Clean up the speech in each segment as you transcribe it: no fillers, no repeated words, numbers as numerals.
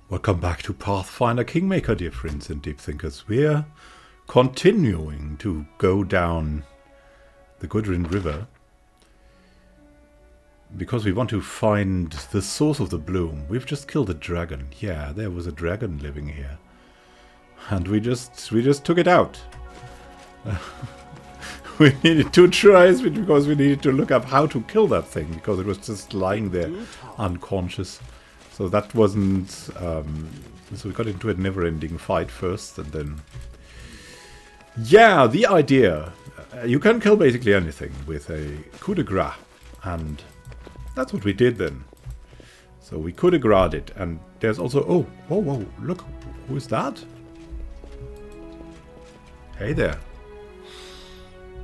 Welcome back to Pathfinder Kingmaker, dear friends and deep thinkers. We're continuing to go down the GUDRIN river because we want to find the source of the bloom. We've just killed a dragon. Yeah, there was a dragon living here. And we just took it out. We needed 2 tries because we needed to look up how to kill that thing because it was just lying there unconscious. So that wasn't... so we got into a never-ending fight first, and then... Yeah, the idea. You can kill basically anything with a coup de grace. And that's what we did then. So we coup de grace it. And there's also... Oh, whoa, whoa, look. Who is that? Hey there.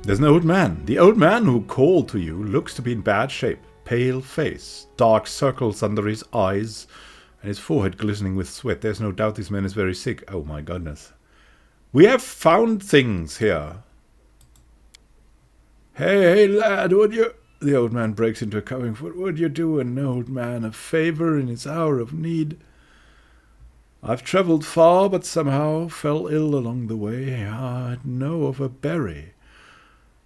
There's an old man. The old man who called to you looks to be in bad shape. Pale face, dark circles under his eyes, and his forehead glistening with sweat. There's no doubt this man is very sick. Oh my goodness. We have found things here. Hey lad, would you... The old man breaks into a cowing foot. Would you do an old man a favor in his hour of need? I've travelled far, but somehow fell ill along the way. I know of a berry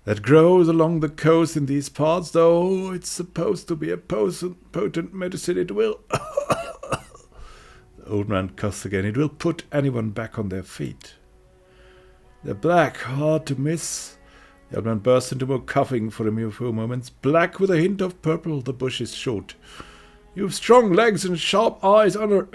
that grows along the coast in these parts, though it's supposed to be a potent medicine. It will... The old man coughs again. It will put anyone back on their feet. They're black, hard to miss. The old man bursts into more coughing for a few moments. Black with a hint of purple. The bush is short. You've strong legs and sharp eyes, honor.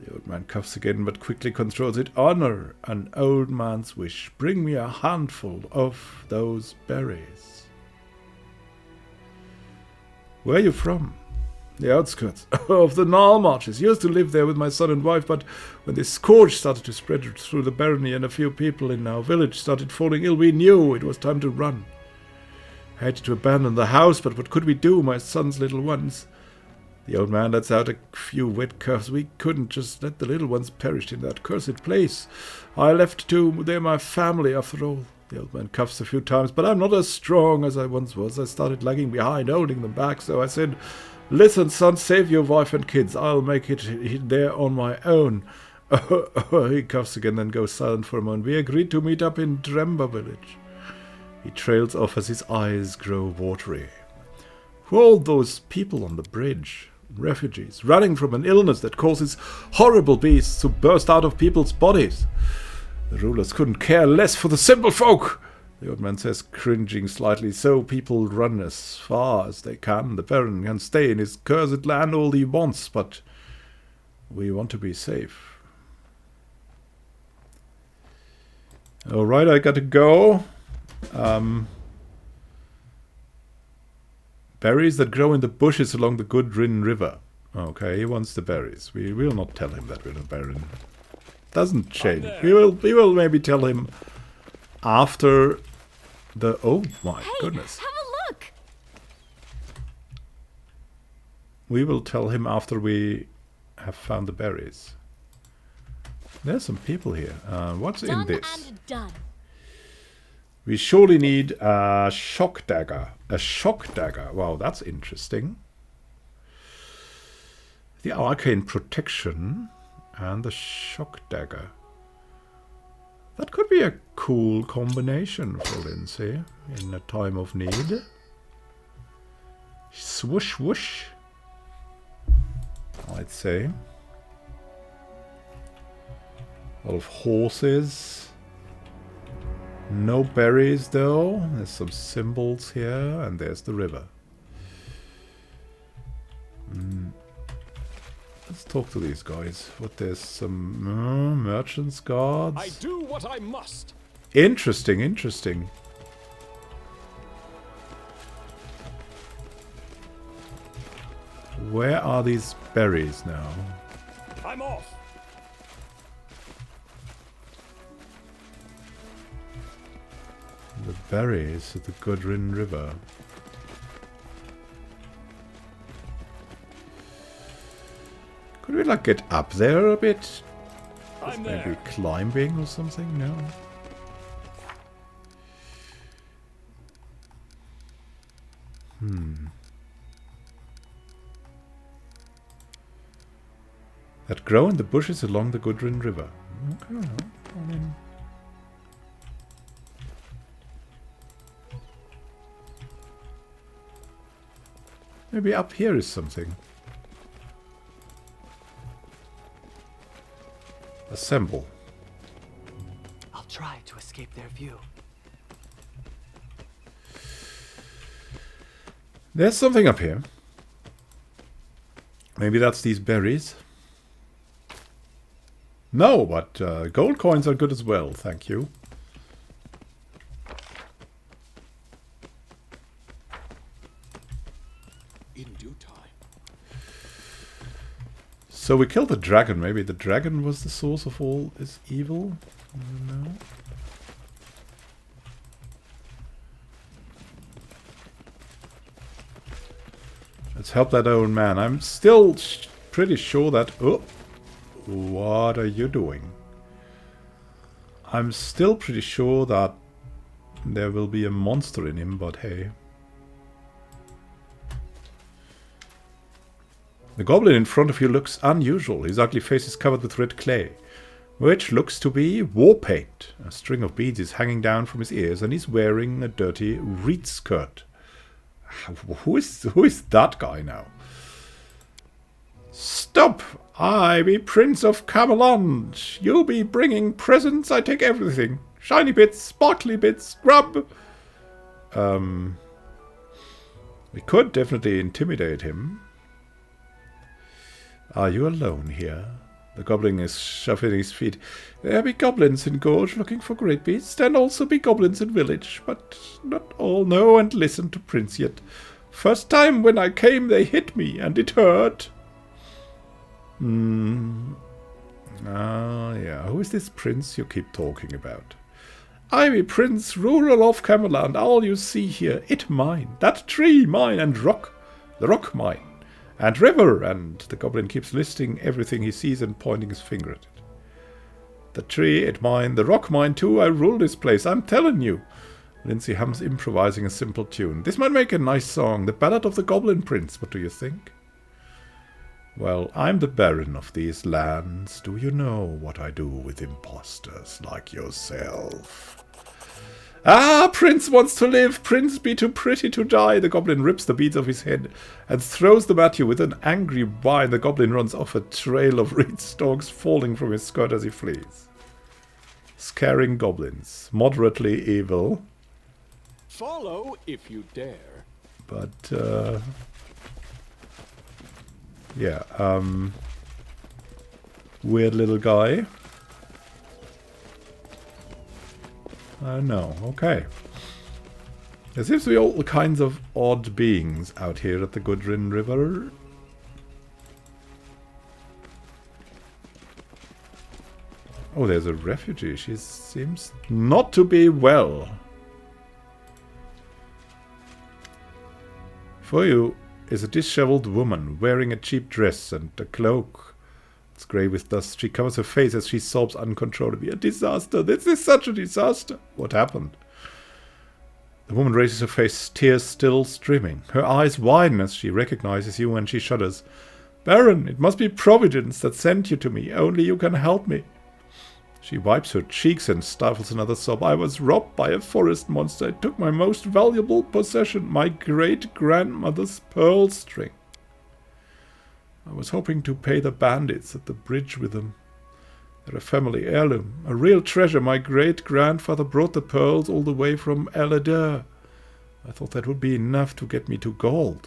The old man coughs again, but quickly controls it. Honor, an old man's wish. Bring me a handful of those berries. Where are you from? The outskirts of the Nile Marches. Used to live there with my son and wife, but when this scourge started to spread through the barony and a few people in our village started falling ill, we knew it was time to run. I had to abandon the house, but what could we do, my son's little ones? The old man lets out a few wet coughs. We couldn't just let the little ones perish in that cursed place. I left too. They're my family, after all. The old man coughs a few times, but I'm not as strong as I once was. I started lagging behind, holding them back, so I said, listen, son, save your wife and kids. I'll make it there on my own. He coughs again, then goes silent for a moment. We agreed to meet up in Dremba village. He trails off as his eyes grow watery. Who are all those people on the bridge? Refugees, running from an illness that causes horrible beasts to burst out of people's bodies. The rulers couldn't care less for the simple folk, the old man says, cringing slightly. So people run as far as they can. The Baron can stay in his cursed land all he wants, but we want to be safe. Alright, I gotta go. Berries that grow in the bushes along the GUDRIN river. Okay, he wants the berries. We will not tell him that we're the Baron. Doesn't change. We will maybe tell him after the... Oh my goodness. Have a look. We will tell him after we have found the berries. There's some people here. What's in this? And done. We surely need a shock dagger. A shock dagger. Wow, that's interesting. The arcane protection and the shock dagger. That could be a cool combination for Lindsay in a time of need. Swoosh whoosh, I'd say. A lot of horses. No berries though. There's some symbols here, and there's the river. Let's talk to these guys. What, there's some merchants' guards. I do what I must. Interesting, interesting. Where are these berries now? I'm off. The berries at the GUDRIN river. Could we like get up there a bit? I'm Maybe there. climbing or something? No. that grow in the bushes along the GUDRIN River. Okay, I mean... Maybe up here is something. Assemble. I'll try to escape their view. There's something up here. Maybe that's these berries. No, but gold coins are good as well, thank you. In due time. So we killed the dragon. Maybe the dragon was the source of all this evil? No. Let's help that old man. I'm still pretty sure that... Oh! What are you doing? I'm still pretty sure that there will be a monster in him, but hey. The goblin in front of you looks unusual. His ugly face is covered with red clay, which looks to be war paint. A string of beads is hanging down from his ears, and he's wearing a dirty reed skirt. Who is that guy now? Stop! I be Prince of Camelot. You be bringing presents. I take everything. Shiny bits, sparkly bits, grub. We could definitely intimidate him. Are you alone here? The goblin is shuffling his feet. There be goblins in gorge looking for great beasts, and also be goblins in village, but not all know and listen to Prince yet. First time when I came they hit me, and it hurt. Ah, yeah. Who is this prince you keep talking about? I be Prince, ruler of Camelot. All you see here, it mine. That tree mine, and rock, the rock mine. And river, and the goblin keeps listing everything he sees and pointing his finger at it. The tree, it mine, the rock mine too, I rule this place, I'm telling you. Lindsay hums, improvising a simple tune. This might make a nice song, the Ballad of the Goblin Prince, what do you think? Well, I'm the Baron of these lands. Do you know what I do with imposters like yourself? Ah, Prince wants to live. Prince be too pretty to die. The goblin rips the beads off his head and throws them at you with an angry whine. The goblin runs off, a trail of reed stalks falling from his skirt as he flees. Scaring goblins. Moderately evil. Follow if you dare. But, yeah, weird little guy. No, okay. There seems to be all kinds of odd beings out here at the GUDRIN River. Oh, there's a refugee. She seems not to be well. For you is a disheveled woman wearing a cheap dress and a cloak. It's grey with dust. She covers her face as she sobs uncontrollably. A disaster! This is such a disaster! What happened? The woman raises her face, tears still streaming. Her eyes widen as she recognizes you and she shudders. Baron, it must be Providence that sent you to me. Only you can help me. She wipes her cheeks and stifles another sob. I was robbed by a forest monster. It took my most valuable possession, my great-grandmother's pearl string. I was hoping to pay the bandits at the bridge with them. They're a family heirloom, a real treasure. My great-grandfather brought the pearls all the way from Eladar. I thought that would be enough to get me to gold.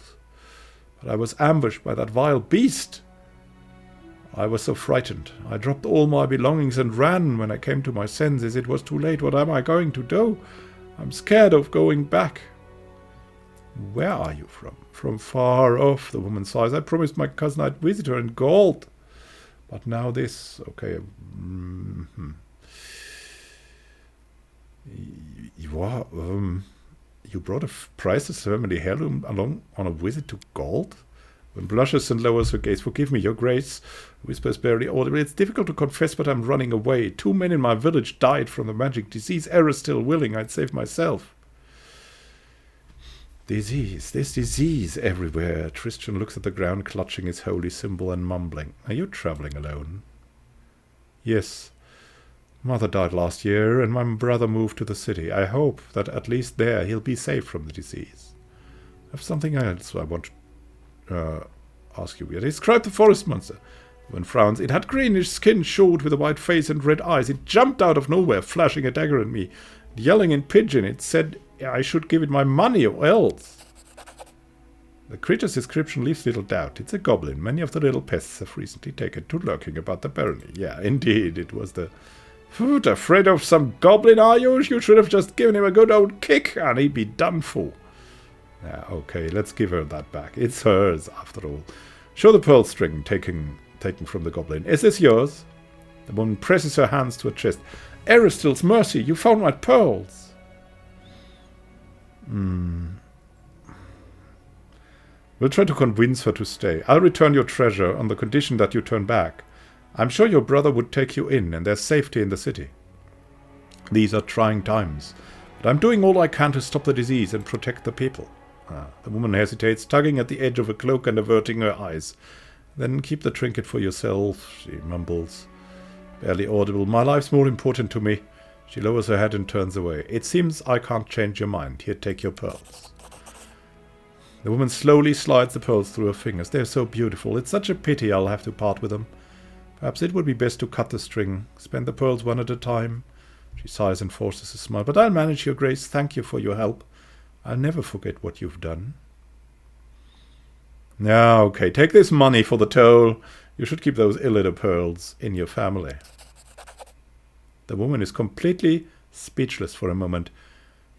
But I was ambushed by that vile beast. I was so frightened. I dropped all my belongings and ran. When I came to my senses, it was too late. What am I going to do? I'm scared of going back. Where are you from? From far off, the woman sighs. I promised my cousin I'd visit her in gold. But now this. Okay. You brought a priceless family heirloom along on a visit to gold? When blushes and lowers her gaze. Forgive me, your grace, whispers barely audibly. It's difficult to confess, but I'm running away. 2 men in my village died from the magic disease. Error still willing, I'd save myself. Disease. There's disease everywhere. Tristan looks at the ground, clutching his holy symbol and mumbling. Are you traveling alone? Yes. Mother died last year, and my brother moved to the city. I hope that at least there he'll be safe from the disease. I have something else I want to ask you. Describe the forest monster. When frowns, it had greenish skin, short with a white face and red eyes. It jumped out of nowhere, flashing a dagger at me. Yelling in pidgin, it said I should give it my money or else. The creature's description leaves little doubt. It's a goblin. Many of the little pests have recently taken to lurking about the barony. Yeah, indeed, it was the... Food, afraid of some goblin, are you? You should have just given him a good old kick and he'd be done for. Yeah, okay, let's give her that back. It's hers, after all. Show the pearl string, taken from the goblin. Is this yours? The woman presses her hands to her chest. Aristil's mercy, you found my pearls. We'll try to convince her to stay. I'll return your treasure on the condition that you turn back. I'm sure your brother would take you in, and there's safety in the city. These are trying times, but I'm doing all I can to stop the disease and protect the people. The woman hesitates, tugging at the edge of a cloak and averting her eyes. Then keep the trinket for yourself, she mumbles. Barely audible. My life's more important to me. She lowers her head and turns away. It seems I can't change your mind. Here, take your pearls. The woman slowly slides the pearls through her fingers. They're so beautiful. It's such a pity I'll have to part with them. Perhaps it would be best to cut the string. Spend the pearls one at a time. She sighs and forces a smile. But I'll manage, your grace. Thank you for your help. I'll never forget what you've done. Now, okay, take this money for the toll. You should keep those Illida pearls in your family. The woman is completely speechless for a moment.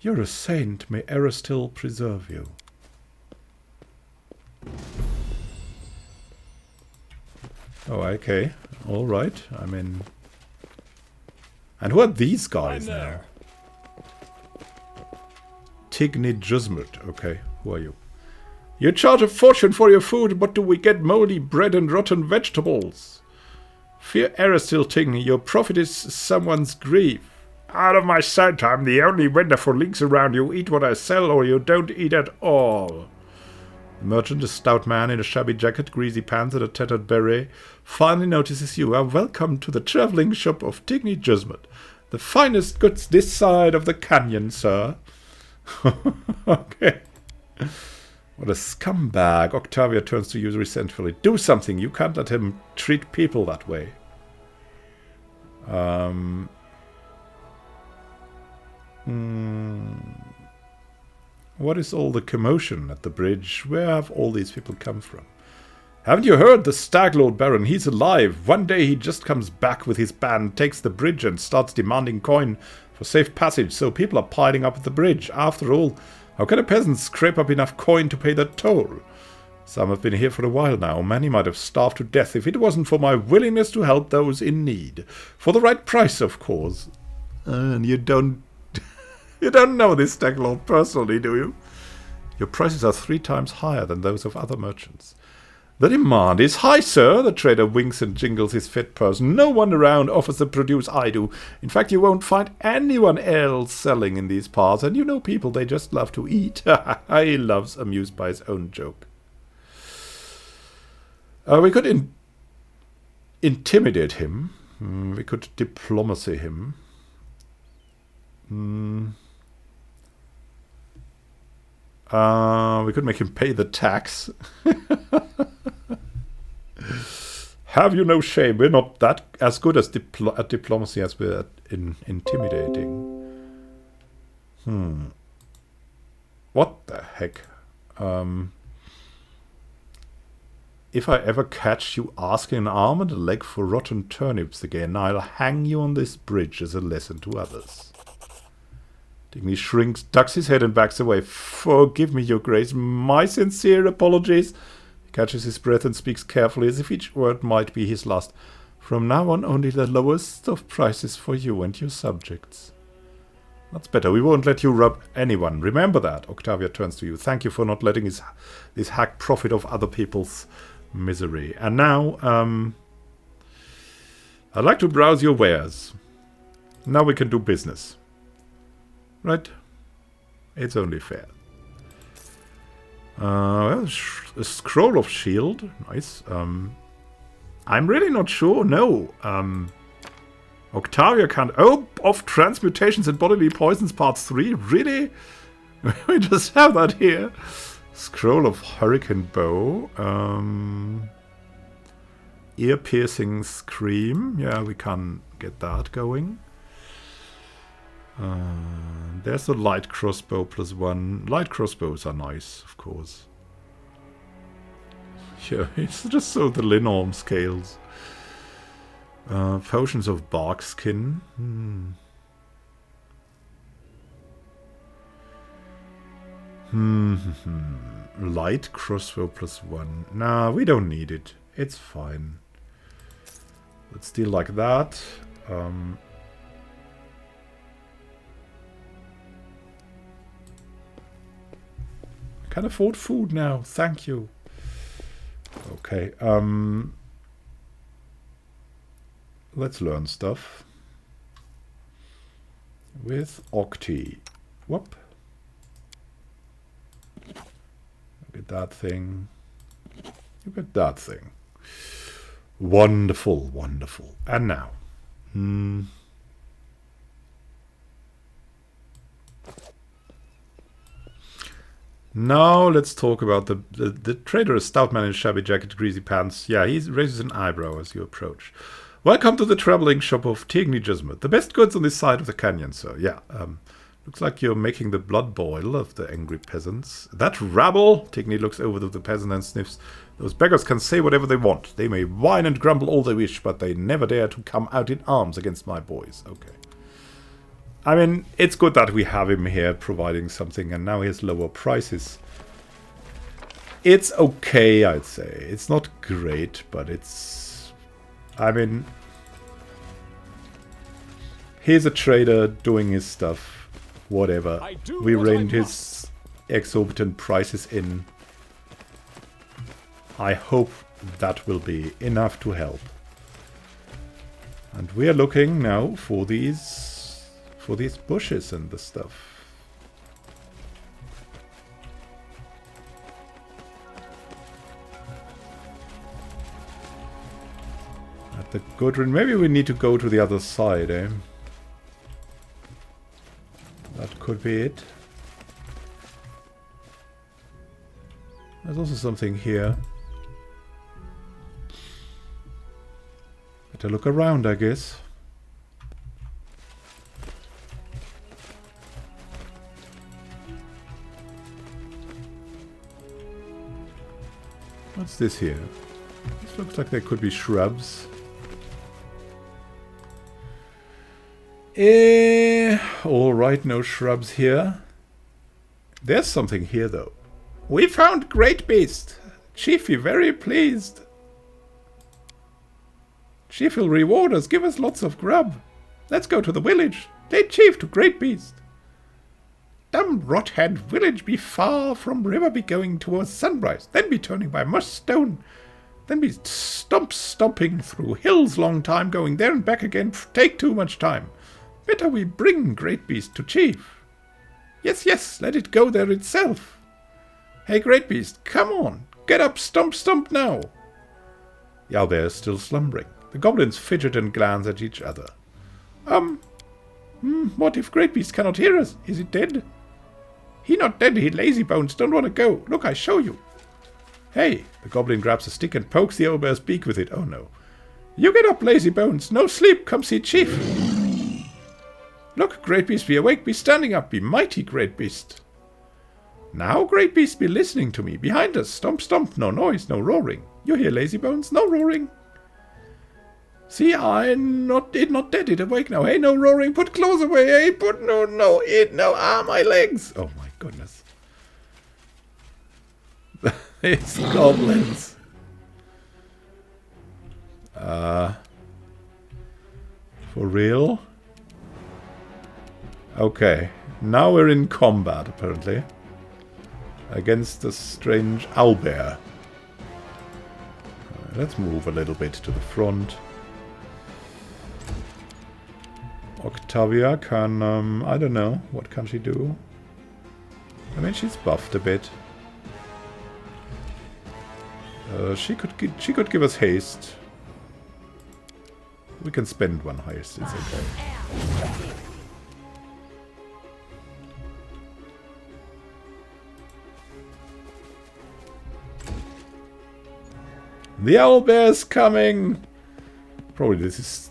You're a saint. May Aristil preserve you. Oh, okay. All right. I mean... And who are these guys now? Tigny Jusmut. Okay, who are you? You charge a fortune for your food, but do we get moldy bread and rotten vegetables? Fear Aristil, Tigny. Your profit is someone's grief. Out of my sight, I'm the only vendor for links around. You eat what I sell, or you don't eat at all. The merchant, a stout man in a shabby jacket, greasy pants, and a tattered beret, finally notices you. Welcome to the travelling shop of Tigny Jusmut. The finest goods this side of the canyon, sir. Okay. What a scumbag. Octavia turns to you resentfully. Do something. You can't let him treat people that way. What is all the commotion at the bridge? Where have all these people come from? Haven't you heard? The Staglord Baron, he's alive. One day he just comes back with his band, takes the bridge and starts demanding coin for safe passage, so people are piling up at the bridge. After all, how can a peasant scrape up enough coin to pay the toll? Some have been here for a while now. Many might have starved to death if it wasn't for my willingness to help those in need. For the right price, of course. And you don't... You don't know this Staglord personally, do you? Your prices are 3 times higher than those of other merchants. The demand is high, sir. The trader winks and jingles his fat purse. No one around offers the produce I do. In fact, you won't find anyone else selling in these parts. And you know people, they just love to eat. He loves amused by his own joke. We could intimidate him. We could diplomacy him. We could make him pay the tax. Have you no shame? We're not that as good as at diplomacy as we're at intimidating. What the heck? If I ever catch you asking an arm and a leg for rotten turnips again, I'll hang you on this bridge as a lesson to others. Digny shrinks, ducks his head and backs away. Forgive me, your grace. My sincere apologies. He catches his breath and speaks carefully as if each word might be his last. From now on, only the lowest of prices for you and your subjects. That's better. We won't let you rob anyone. Remember that. Octavia turns to you. Thank you for not letting this hack profit off other people's misery. And now, I'd like to browse your wares. Now we can do business. Right? It's only fair. Well, a scroll of shield. Nice. I'm really not sure. No. Octavia can't... Oh, of transmutations and bodily poisons part 3? Really? We just have that here. Scroll of hurricane bow. Ear-piercing scream. Yeah, we can get that going. There's the light crossbow +1. Light crossbows are nice, of course. Yeah, it's just so the Linnorm scales. Potions of bark skin. Light crossbow +1. Nah, we don't need it. It's fine. Let's deal like that. Can afford food now. Thank you. Okay. Let's learn stuff. With Octi. Whoop. Look at that thing. Look at that thing. Wonderful, wonderful. And now. Now let's talk about the trader, a stout man in shabby jacket, greasy pants. Yeah, he raises an eyebrow as you approach. Welcome to the traveling shop of Tigny Jismet. The best goods on this side of the canyon, sir. Yeah, looks like you're making the blood boil of the angry peasants. That rabble! Tigny looks over to the peasant and sniffs. Those beggars can say whatever they want. They may whine and grumble all they wish, but they never dare to come out in arms against my boys. Okay. I mean, it's good that we have him here providing something, and now he has lower prices. It's okay, I'd say. It's not great, but it's... I mean... He's a trader doing his stuff. Whatever. We reined his exorbitant prices in. I hope that will be enough to help. And we are looking now for these bushes and the stuff. At the GUDRIN, maybe we need to go to the other side, eh? That could be it. There's also something here. Better look around, I guess. What's this here? This looks like there could be shrubs. Alright, no shrubs here. There's something here, though. We found great beast. Chiefy very pleased. Chief will reward us, give us lots of grub. Let's go to the village. Take Chief to great beast. Dumb rothead, village be far from river, be going towards sunrise, then be turning by mush stone, then be stomping through hills long time, going there and back again, take too much time. Better we bring great beast to Chief. Yes, yes, let it go there itself. Hey, great beast, come on, get up, stomp now. The owlbear is still slumbering. The goblins fidget and glance at each other. What if great beast cannot hear us? Is it dead? He not dead, he lazy bones, don't want to go. Look, I show you. Hey, the goblin grabs a stick and pokes the owlbear's beak with it. Oh no. You get up, lazy bones, no sleep, come see Chief. Look, great beast, be awake, be standing up, be mighty, great beast. Now, great beast, be listening to me. Behind us, stomp, stomp, no noise, no roaring. You hear, lazy bones, no roaring. See, it not dead, it awake now. Hey, no roaring, put claws away, hey, put no, my legs. Oh my goodness. It's goblins. For real? Okay, now we're in combat, apparently. Against the strange owlbear. Let's move a little bit to the front. Octavia can, I don't know, what can she do? I mean, she's buffed a bit. She could give us haste. We can spend one haste. It's okay. The owlbear's coming! Probably this is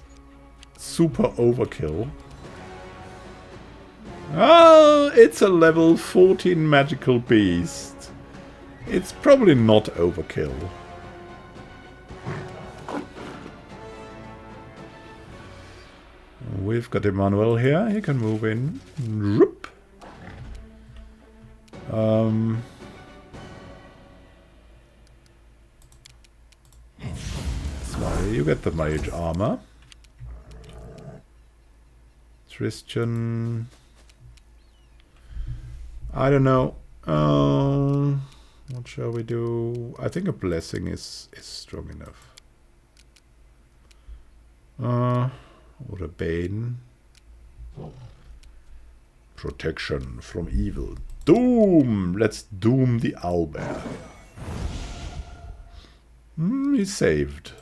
super overkill. Oh, it's a level 14 magical beast. It's probably not overkill. We've got Emmanuel here. He can move in. Roop. Smiley, you get the mage armor. Tristan. I don't know. What shall we do? I think a blessing is strong enough. Or a bane. Protection from evil. Doom! Let's doom the owlbear. He's saved.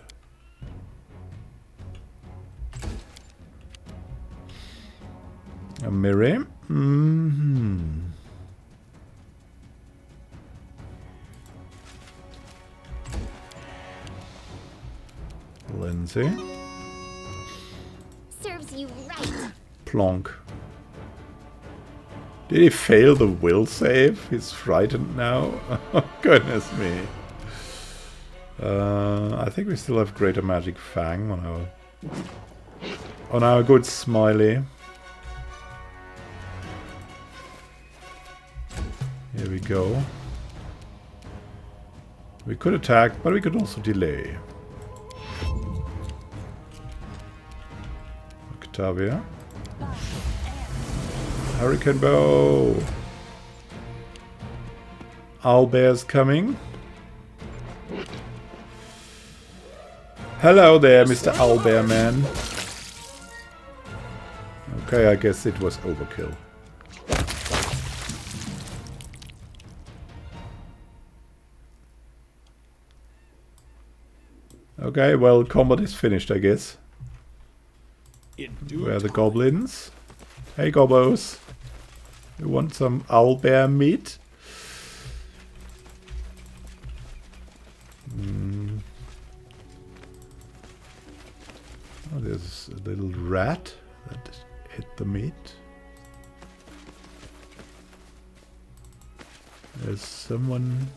A mirror. Lindsay. Serves you right. Plonk. Did he fail the will save? He's frightened now. Oh, goodness me. I think we still have Greater Magic Fang on our good Smiley. Here we go. We could attack, but we could also delay. Octavia. Hurricane Bow. Owlbear's coming. Hello there, Mr. Owlbear man. Okay, I guess it was overkill. Okay, well, combat is finished, I guess. Where are the goblins? Hey, gobos. You want some owlbear meat? Oh, there's a little rat that hit the meat. There's someone...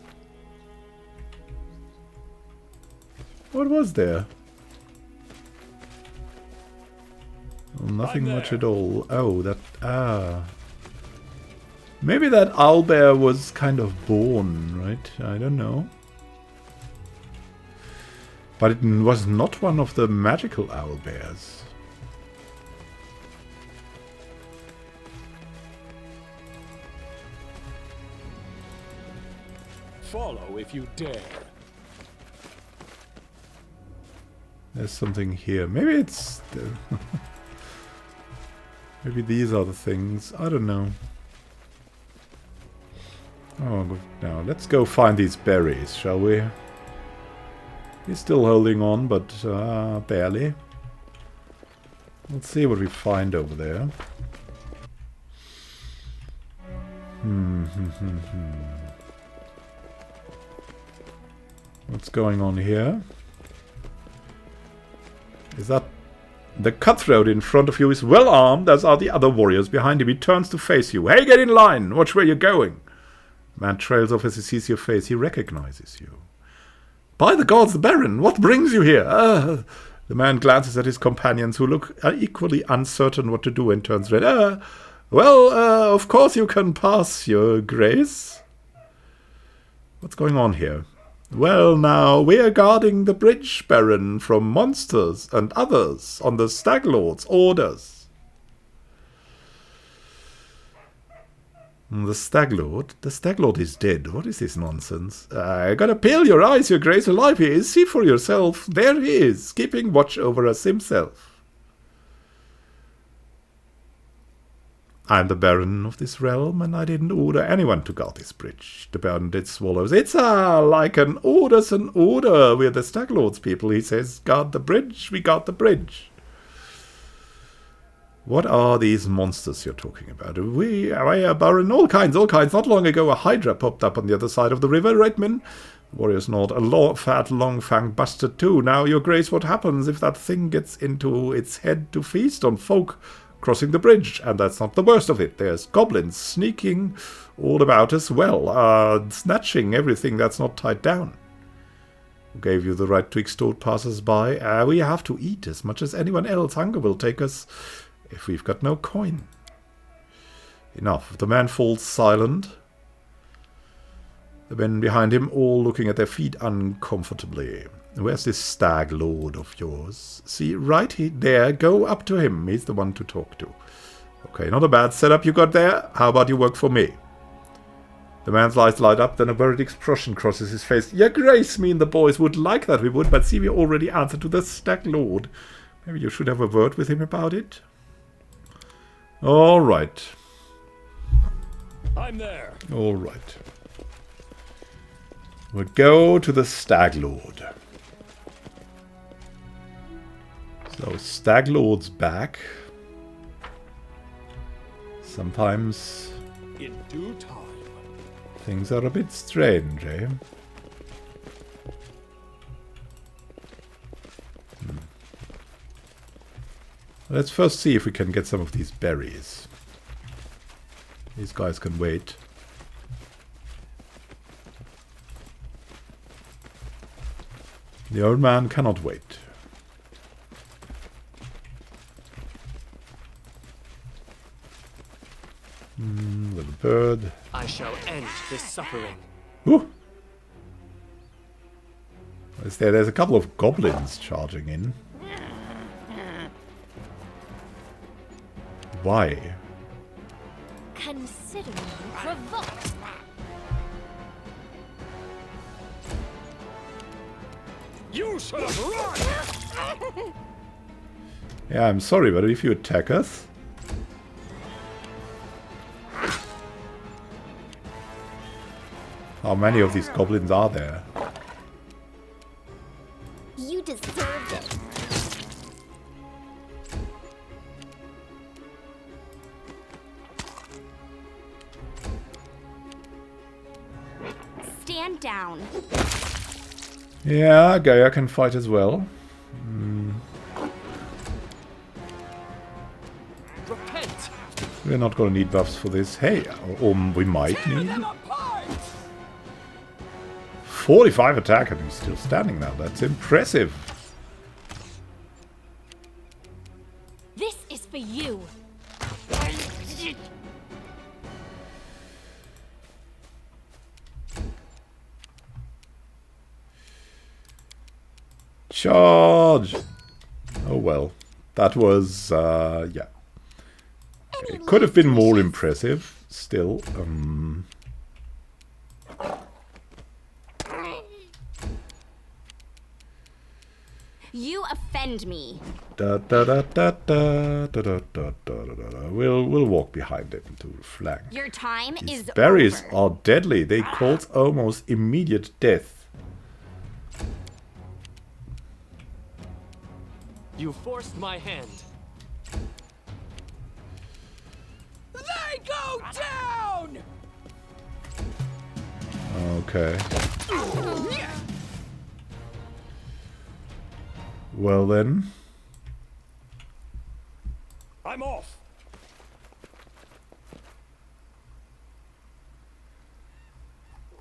What was there? Oh, nothing much at all. Oh, that... Maybe that owlbear was kind of born, right? I don't know. But it was not one of the magical owlbears. Follow if you dare. There's something here. Maybe it's... Maybe these are the things. I don't know. Oh, now let's go find these berries, shall we? He's still holding on, but barely. Let's see what we find over there. What's going on here? Is that... The cutthroat in front of you is well armed, as are the other warriors behind him. He turns to face you. Hey, get in line! Watch where you're going! Man trails off as he sees your face. He recognizes you. By the gods, the Baron! What brings you here? The man glances at his companions, who look equally uncertain what to do, and turns red. Well, of course you can pass, your grace. What's going on here? Well, now, we are guarding the bridge, Baron, from monsters and others on the Stag Lord's orders. The Stag Lord? The Stag Lord is dead. What is this nonsense? I gotta peel your eyes, your grace. Alive he is. See for yourself. There he is, keeping watch over us himself. I'm the Baron of this realm, and I didn't order anyone to guard this bridge. The Baron did swallows. It's like an order's an order. We're the Staglords people. He says, guard the bridge, we guard the bridge. What are these monsters you're talking about? We are Baron, all kinds. Not long ago, a hydra popped up on the other side of the river, right, men? Warrior's not a fat, long-fanged bastard too. Now, your grace, what happens if that thing gets into its head to feast on folk crossing the bridge? And that's not the worst of it. There's goblins sneaking all about as well, snatching everything that's not tied down. Who gave you the right to extort passers-by? We have to eat as much as anyone else. Hunger will take us if we've got no coin. Enough. The man falls silent. The men behind him all looking at their feet uncomfortably. Where's this stag lord of yours? See, right there. Go up to him. He's the one to talk to. Okay, not a bad setup you got there. How about you work for me? The man's eyes light up, then a worried expression crosses his face. Your grace, me and the boys would like that, we would, but see, we already answered to the stag lord. Maybe you should have a word with him about it. All right. I'm there. All right. We'll go to the Stag Lord. So, Stag Lord's back. Sometimes In due time. things are a bit strange, eh? Let's first see if we can get some of these berries. These guys can wait. The old man cannot wait. Little bird. I shall end this suffering. Ooh. Is there? There's a couple of goblins charging in. Why? Consider me provoked. You should have run! Yeah, I'm sorry, but if you attack us... How many of these goblins are there? You deserved it. Stand down. Yeah, Gaia can fight as well. Repent! We're not going to need buffs for this. Hey, or we might need. 45 attack and he's still standing now. That's impressive. This is for you. Charge! Oh well. That was, yeah. It could have been more impressive. Still, You offend me. Da, da, da, da, da, da, da, da, da, da. We'll walk behind him to flank. Your time These is berries over. are deadly. They cause almost immediate death. You forced my hand. They go down! Okay. Well then. I'm off.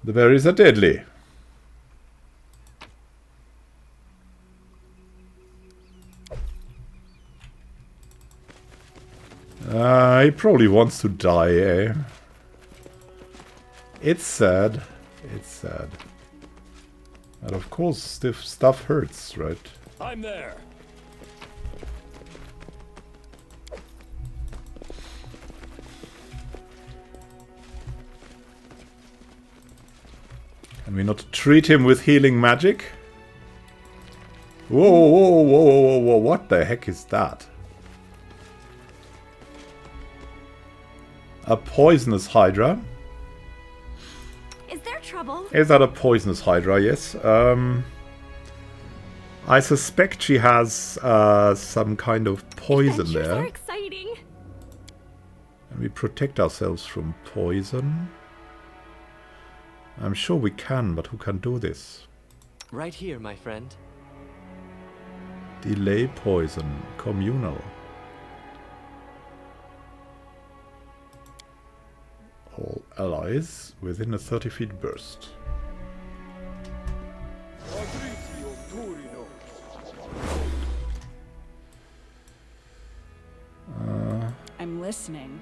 The berries are deadly. He probably wants to die, eh? It's sad. It's sad. And of course, stiff stuff hurts, right? I'm there. Can we not treat him with healing magic? Whoa, whoa, whoa, whoa, whoa, whoa, what the heck is that? A poisonous hydra. Is there trouble? Is that a poisonous hydra? Yes. I suspect she has some kind of poison Adventures there. are exciting. And we protect ourselves from poison. I'm sure we can, but who can do this? Right here, my friend. Delay poison. Communal. All allies within a 30 feet burst. I'm listening.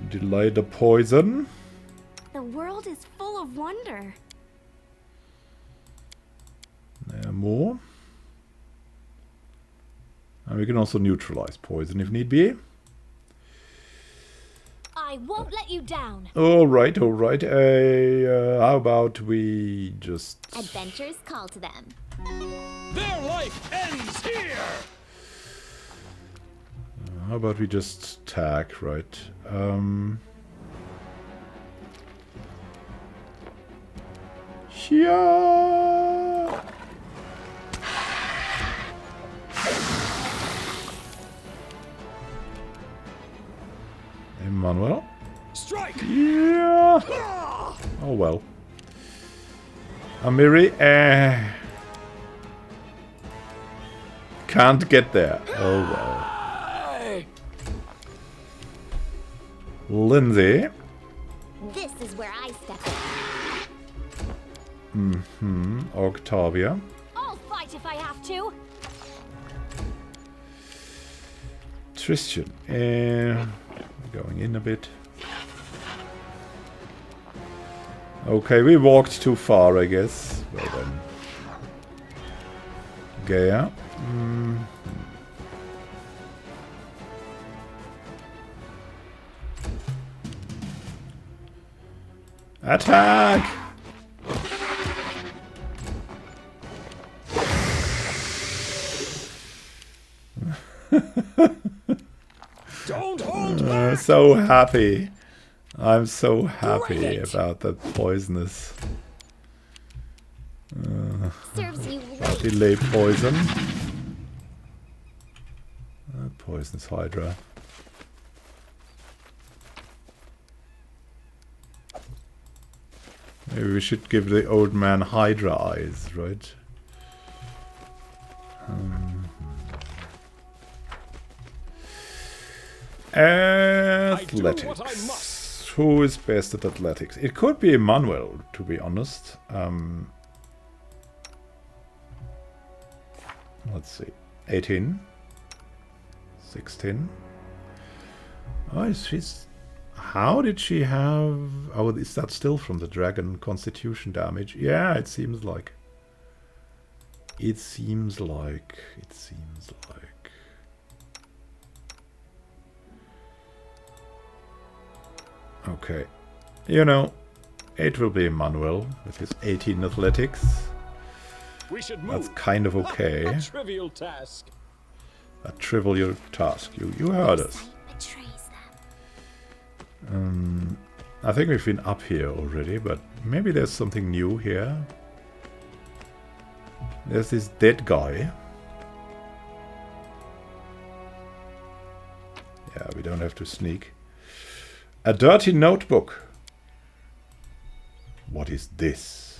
Delay the poison. The world is full of wonder. There are more. And we can also neutralize poison if need be. I won't let you down. Alright, alright. How about we just... Adventures call to them. Their life ends here! How about we just attack, right? Yeah. Emmanuel? Strike! Yeah. Oh well. Amiri, can't get there. Oh well. Lindsay. This is where I step in. Octavia. I'll fight if I have to. Tristan. Going in a bit. Okay, we walked too far, I guess. Well then. Gaia. Attack! Don't hold back! So happy. I'm so happy Bring it. about that poisonous. Serves you right. Delay poison. Poisonous hydra. Maybe we should give the old man hydra eyes, right? Athletics. Who is best at athletics? It could be Emmanuel, to be honest. Let's see. 18. 16. Oh, she's... How did she have... Oh, is that still from the dragon constitution damage? Yeah, it seems like. It seems like. Okay. You know, it will be Emmanuel with his 18 athletics. We should move. That's kind of okay. A trivial task. A trivial task. You heard us. Betrays them. I think we've been up here already, but maybe there's something new here. There's this dead guy. Yeah, we don't have to sneak. A dirty notebook. What is this?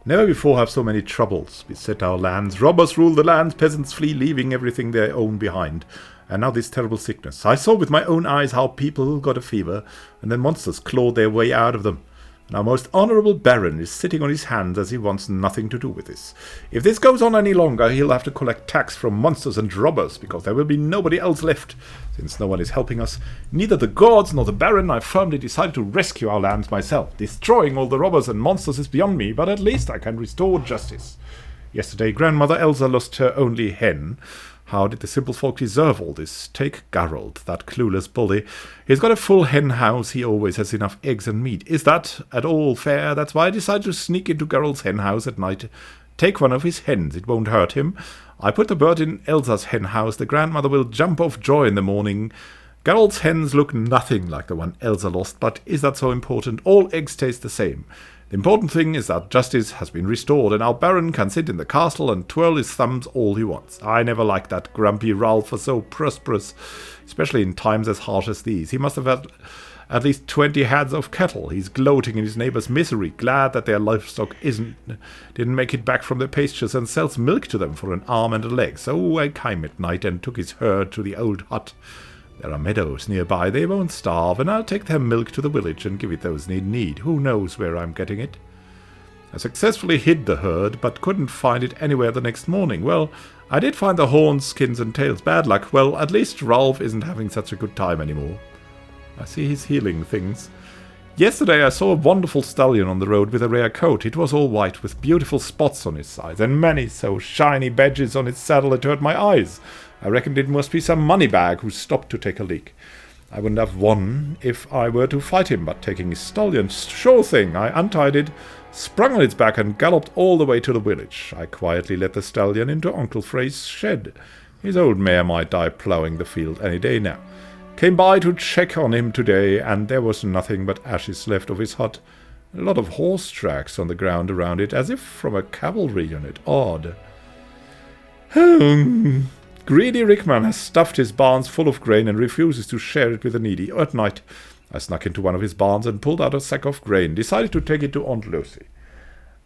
Never before have so many troubles beset our lands. Robbers rule the lands, peasants flee, leaving everything they own behind. And now this terrible sickness. I saw with my own eyes how people got a fever, and then monsters clawed their way out of them. And our most honourable Baron is sitting on his hands as he wants nothing to do with this. If this goes on any longer, he'll have to collect tax from monsters and robbers, because there will be nobody else left. Since no one is helping us, neither the gods nor the Baron, I firmly decided to rescue our lands myself. Destroying all the robbers and monsters is beyond me, but at least I can restore justice. Yesterday, Grandmother Elsa lost her only hen. How did the simple folk deserve all this? Take Geralt, that clueless bully. He's got a full hen house. He always has enough eggs and meat. Is that at all fair? That's why I decided to sneak into Geralt's hen house at night. Take one of his hens. It won't hurt him. I put the bird in Elsa's hen house. The grandmother will jump off joy in the morning. Geralt's hens look nothing like the one Elsa lost, but is that so important? All eggs taste the same. The important thing is that justice has been restored, and our Baron can sit in the castle and twirl his thumbs all he wants. I never liked that grumpy Ralph was so prosperous, especially in times as harsh as these. He must have had at least 20 heads of cattle. He's gloating in his neighbor's misery, glad that their livestock didn't make it back from their pastures, and sells milk to them for an arm and a leg. So I came at night and took his herd to the old hut. There are meadows nearby, they won't starve, and I'll take their milk to the village and give it those in need. Who knows where I'm getting it? I successfully hid the herd, but couldn't find it anywhere the next morning. Well, I did find the horns, skins, and tails. Bad luck. Well, at least Ralph isn't having such a good time anymore. I see he's healing things. Yesterday I saw a wonderful stallion on the road with a rare coat. It was all white, with beautiful spots on his sides, and many so shiny badges on its saddle it hurt my eyes. I reckoned it must be some moneybag who stopped to take a leak. I wouldn't have won if I were to fight him, but taking his stallion, sure thing, I untied it, sprung on its back, and galloped all the way to the village. I quietly led the stallion into Uncle Frey's shed. His old mare might die ploughing the field any day now. Came by to check on him today, and there was nothing but ashes left of his hut. A lot of horse tracks on the ground around it, as if from a cavalry unit. Odd. Greedy Rickman has stuffed his barns full of grain and refuses to share it with the needy. At night, I snuck into one of his barns and pulled out a sack of grain, decided to take it to Aunt Lucy.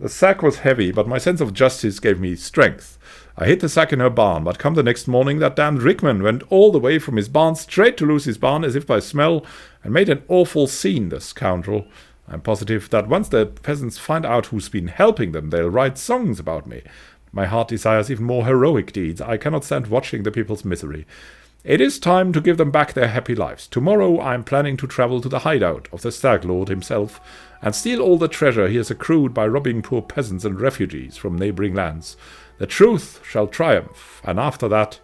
The sack was heavy, but my sense of justice gave me strength. I hid the sack in her barn, but come the next morning, that damned Rickman went all the way from his barn straight to Lucy's barn, as if by smell, and made an awful scene, the scoundrel. I'm positive that once the peasants find out who's been helping them, they'll write songs about me. My heart desires even more heroic deeds. I cannot stand watching the people's misery. It is time to give them back their happy lives. Tomorrow I am planning to travel to the hideout of the Stag Lord himself and steal all the treasure he has accrued by robbing poor peasants and refugees from neighboring lands. The truth shall triumph, and after that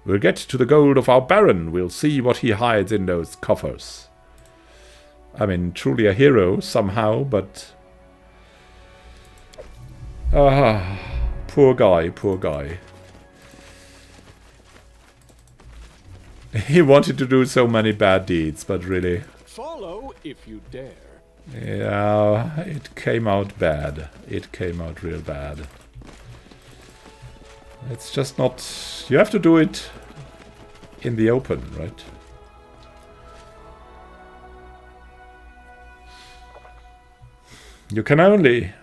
we'll get to the gold of our Baron. We'll see what he hides in those coffers. I mean, truly a hero somehow, but... poor guy, poor guy. He wanted to do so many bad deeds, but really... Follow if you dare. Yeah, it came out bad. It came out real bad. It's just not... You have to do it in the open, right? You can only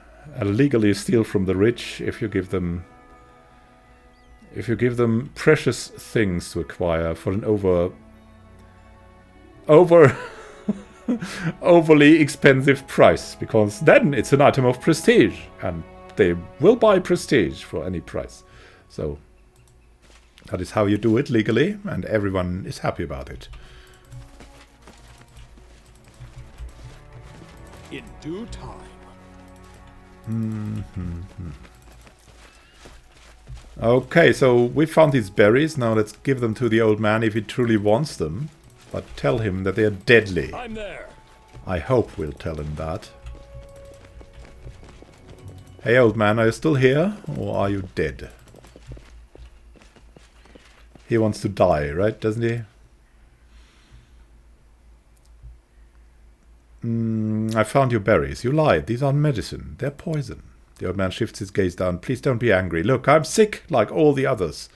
legally steal from the rich if you give them precious things to acquire for an overly expensive price, because then it's an item of prestige, and they will buy prestige for any price. So that is how you do it legally, and everyone is happy about it. In due time. Okay, so we found these berries. Now let's give them to the old man if he truly wants them. But tell him that they are deadly. I'm there. I hope we'll tell him that. Hey, old man, are you still here? Or are you dead? He wants to die, right? Doesn't he? I found your berries. You lied. These aren't medicine. They're poison. The old man shifts his gaze down. Please don't be angry. Look, I'm sick like all the others.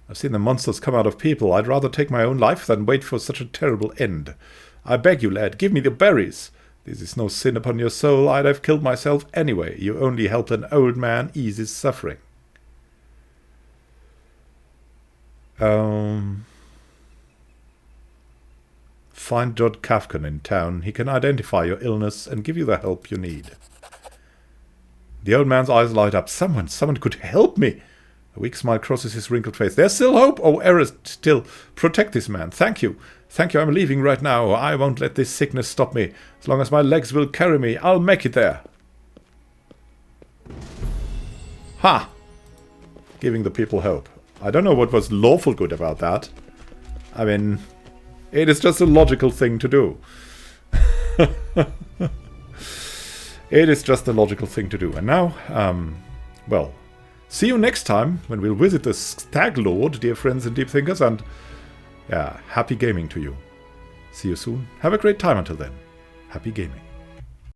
I've seen the monsters come out of people. I'd rather take my own life than wait for such a terrible end. I beg you, lad, give me the berries. This is no sin upon your soul. I'd have killed myself anyway. You only helped an old man ease his suffering. Find Jod Kafkan in town. He can identify your illness and give you the help you need. The old man's eyes light up. Someone could help me. A weak smile crosses his wrinkled face. There's still hope. Oh, Eris, still. Protect this man. Thank you. Thank you. I'm leaving right now. I won't let this sickness stop me. As long as my legs will carry me, I'll make it there. Ha! Giving the people hope. I don't know what was lawful good about that. I mean, it is just a logical thing to do. It is just a logical thing to do. And now, well, see you next time when we'll visit the Stag Lord, dear friends and deep thinkers, and yeah, happy gaming to you. See you soon. Have a great time until then. Happy gaming.